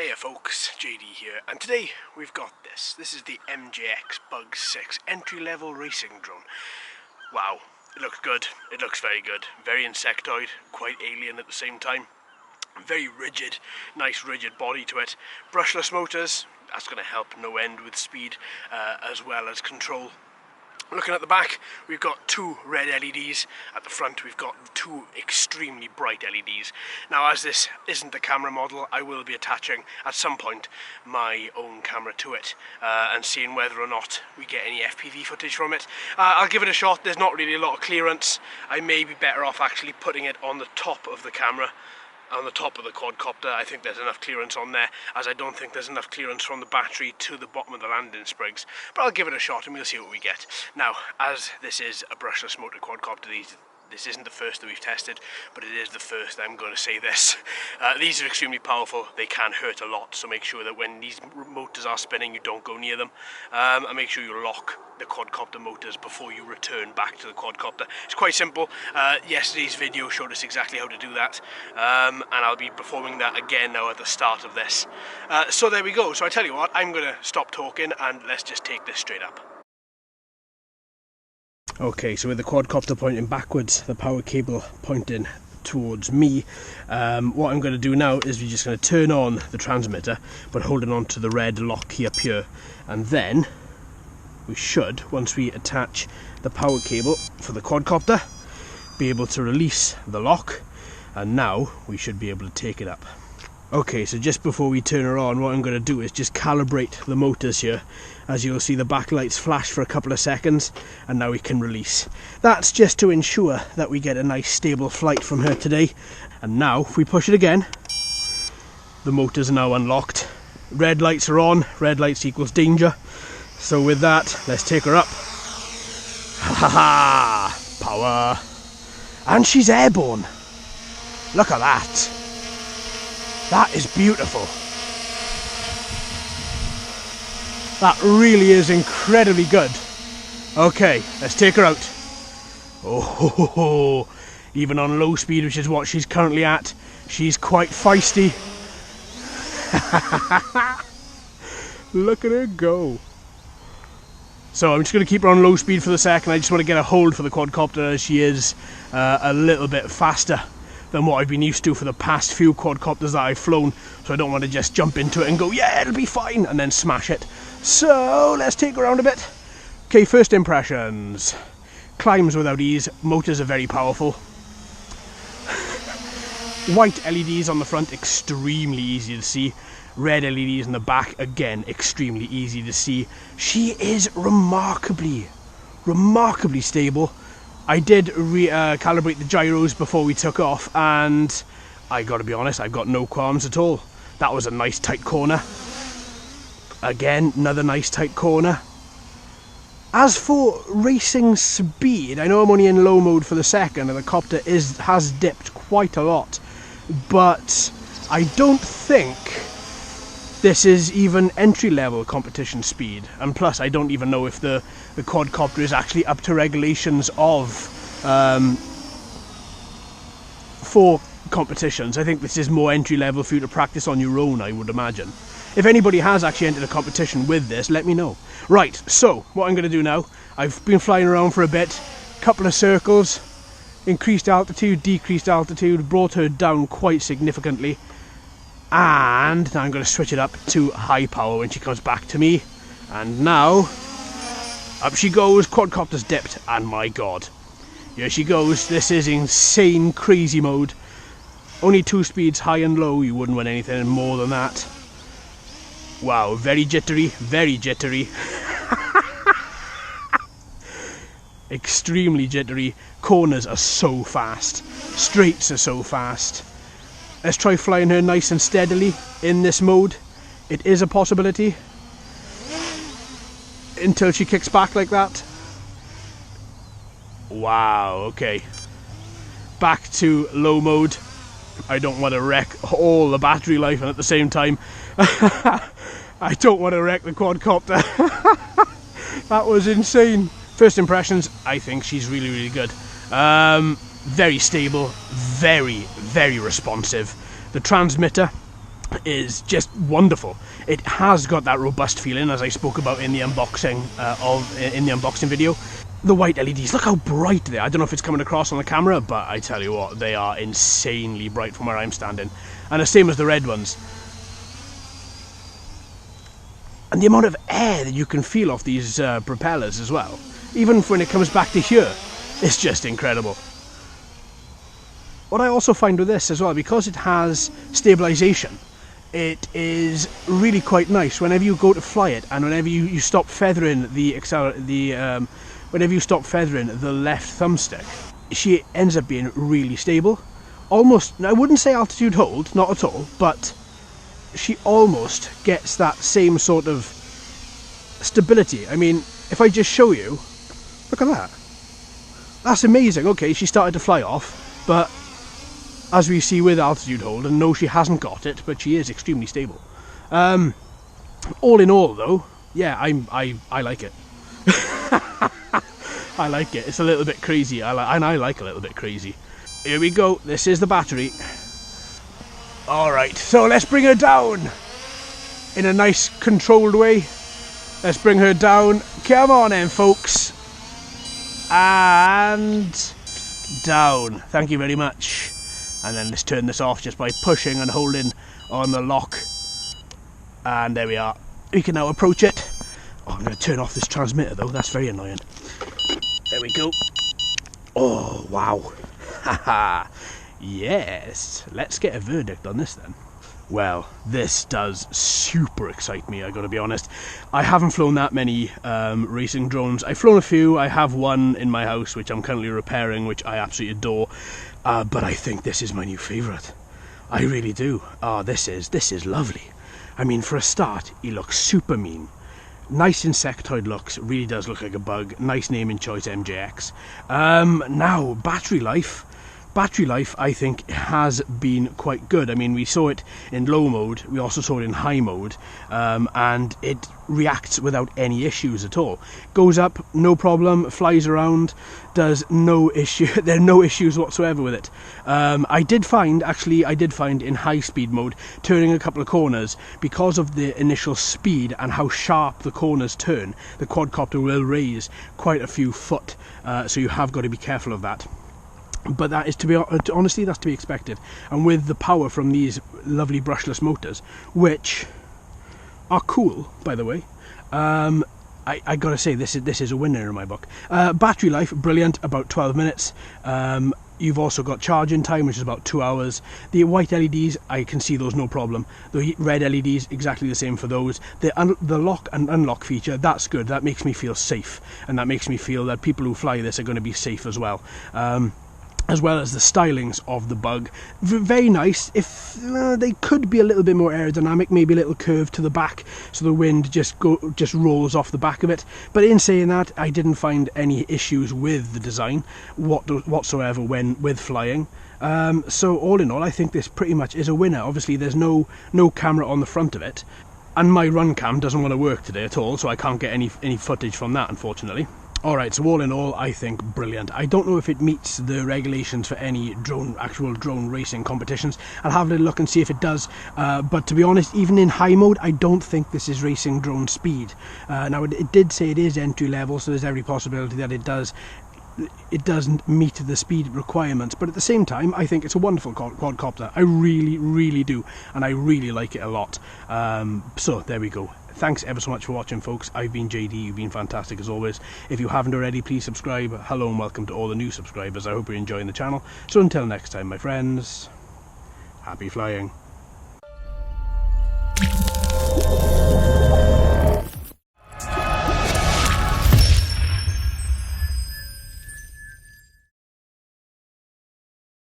Hiya folks, JD here, and today we've got this. This is the MJX Bugs 6 entry-level racing drone. Wow, it looks good, it looks very good. Very insectoid, quite alien at the same time. Very rigid, nice rigid body to it. Brushless motors, that's going to help no end with speed as well as control. Looking at the back, we've got two red LEDs. At the front, we've got two extremely bright LEDs. Now, as this isn't the camera model, I will be attaching at some point my own camera to it and seeing whether or not we get any FPV footage from it. I'll give it a shot. There's not really a lot of clearance. I may be better off actually putting it on the top of the camera, on the top of the quadcopter. I think there's enough clearance on there, as I don't think there's enough clearance from the battery to the bottom of the landing sprigs. But I'll give it a shot and we'll see what we get. Now, as this is a brushless motor quadcopter, this isn't the first that we've tested, but it is the first I'm going to say this. These are extremely powerful. They can hurt a lot, so make sure that when these motors are spinning, you don't go near them. And make sure you lock the quadcopter motors before you return back to the quadcopter. It's quite simple. Yesterday's video showed us exactly how to do that, and I'll be performing that again now at the start of this. So there we go. So I tell you what, I'm going to stop talking and let's just take this straight up. Okay, so with the quadcopter pointing backwards, the power cable pointing towards me, what I'm going to do now is we're just going to turn on the transmitter, but holding on to the red lock key up here, and then we should, once we attach the power cable for the quadcopter, be able to release the lock, and now we should be able to take it up. Okay, so just before we turn her on, what I'm going to do is just calibrate the motors here. As you'll see, the backlights flash for a couple of seconds, and now we can release. That's just to ensure that we get a nice stable flight from her today. And now, if we push it again, the motors are now unlocked. Red lights are on, red lights equals danger. So with that, let's take her up. Ha ha ha! Power! And she's airborne! Look at that! That is beautiful. That really is incredibly good. Okay, let's take her out. Oh, even on low speed, which is what she's currently at, she's quite feisty. Look at her go. So I'm just going to keep her on low speed for the second. I just want to get a hold for the quadcopter, as she is a little bit faster than what I've been used to for the past few quadcopters that I've flown, so I don't want to just jump into it and go, yeah, it'll be fine, and then smash it. So let's take her around a bit. Okay, first impressions. Climbs without ease, motors are very powerful. White LEDs on the front, extremely easy to see. Red LEDs in the back, again, extremely easy to see. She is remarkably stable. I did calibrate the gyros before we took off, and I gotta be honest, I've got no qualms at all. That was a nice tight corner. Again, another nice tight corner. As for racing speed, I know I'm only in low mode for the second, and the copter has dipped quite a lot, but I don't think this is even entry-level competition speed, and plus I don't even know if the quadcopter is actually up to regulations of for competitions. I think this is more entry-level for you to practice on your own, I would imagine. If anybody has actually entered a competition with this, let me know. Right, so what I'm going to do now, I've been flying around for a bit, couple of circles, increased altitude, decreased altitude, brought her down quite significantly. And now I'm going to switch it up to high power when she comes back to me. And now, up she goes, quadcopter's dipped, and my god. Here she goes, this is insane crazy mode. Only two speeds, high and low, you wouldn't want anything more than that. Wow, very jittery, very jittery. Extremely jittery. Corners are so fast, straights are so fast. Let's try flying her nice and steadily in this mode. It is a possibility. Until she kicks back like that. Wow, okay. Back to low mode. I don't want to wreck all the battery life, and at the same time, I don't want to wreck the quadcopter. That was insane. First impressions, I think she's really good. Very stable, very responsive. The transmitter is just wonderful. It has got that robust feeling, as I spoke about in the unboxing video. The white LEDs, look how bright they are. I don't know if it's coming across on the camera, but I tell you what, they are insanely bright from where I'm standing. And the same as the red ones. And the amount of air that you can feel off these propellers as well, even when it comes back to here, it's just incredible. What I also find with this as well, because it has stabilization, it is really quite nice whenever you go to fly it, and whenever you stop feathering whenever you stop feathering the left thumbstick, she ends up being really stable. Almost, I wouldn't say altitude hold, not at all, but she almost gets that same sort of stability. I mean, if I just show you, look at that. That's amazing. Okay, she started to fly off, but as we see with altitude hold, and no, she hasn't got it, but she is extremely stable. All in all, though, yeah, I like it. I like it. It's a little bit crazy, and I like a little bit crazy. Here we go. This is the battery. Alright, so let's bring her down in a nice controlled way. Let's bring her down. Come on then, folks. And down. Thank you very much. And then let's turn this off just by pushing and holding on the lock. And there we are. We can now approach it. Oh, I'm going to turn off this transmitter though. That's very annoying. There we go. Oh, wow. Haha. Yes, let's get a verdict on this then. Well, this does super excite me, I gotta be honest. I haven't flown that many racing drones. I've flown a few. I have one in my house which I'm currently repairing, which I absolutely adore. But I think this is my new favourite. I really do. Oh, this is lovely. I mean, for a start, he looks super mean. Nice insectoid looks, really does look like a bug. Nice naming choice, MJX. Now, battery life. Battery life, I think, has been quite good. I mean, we saw it in low mode, we also saw it in high mode, and it reacts without any issues at all. Goes up, no problem, flies around, does no issue, there are no issues whatsoever with it. I did find in high speed mode, turning a couple of corners, because of the initial speed and how sharp the corners turn, the quadcopter will raise quite a few foot, so you have got to be careful of that. But that is honestly, that's to be expected. And with the power from these lovely brushless motors, which are cool, by the way, I gotta say, this is a winner in my book. Battery life, brilliant, about 12 minutes. You've also got charging time, which is about 2 hours. The white LEDs, I can see those no problem. The red LEDs, exactly the same for those. The lock and unlock feature, that's good. That makes me feel safe, and that makes me feel that people who fly this are going to be safe as well. As well as the stylings of the bug, very nice. If they could be a little bit more aerodynamic, maybe a little curve to the back, so the wind just rolls off the back of it. But in saying that, I didn't find any issues with the design whatsoever with flying. So all in all, I think this pretty much is a winner. Obviously, there's no camera on the front of it, and my run cam doesn't want to work today at all, so I can't get any footage from that, unfortunately. Alright, so all in all, I think brilliant. I don't know if it meets the regulations for any actual drone racing competitions. I'll have a little look and see if it does. But to be honest, even in high mode, I don't think this is racing drone speed. Now, it did say it is entry level, so there's every possibility that it doesn't meet the speed requirements, but at the same time, I think it's a wonderful quadcopter. I really, really do, and I really like it a lot. So there we go. Thanks ever so much for watching, folks. I've been JD, you've been fantastic as always. If you haven't already, please subscribe. Hello and welcome to all the new subscribers. I hope you're enjoying the channel. So until next time, my friends, happy flying.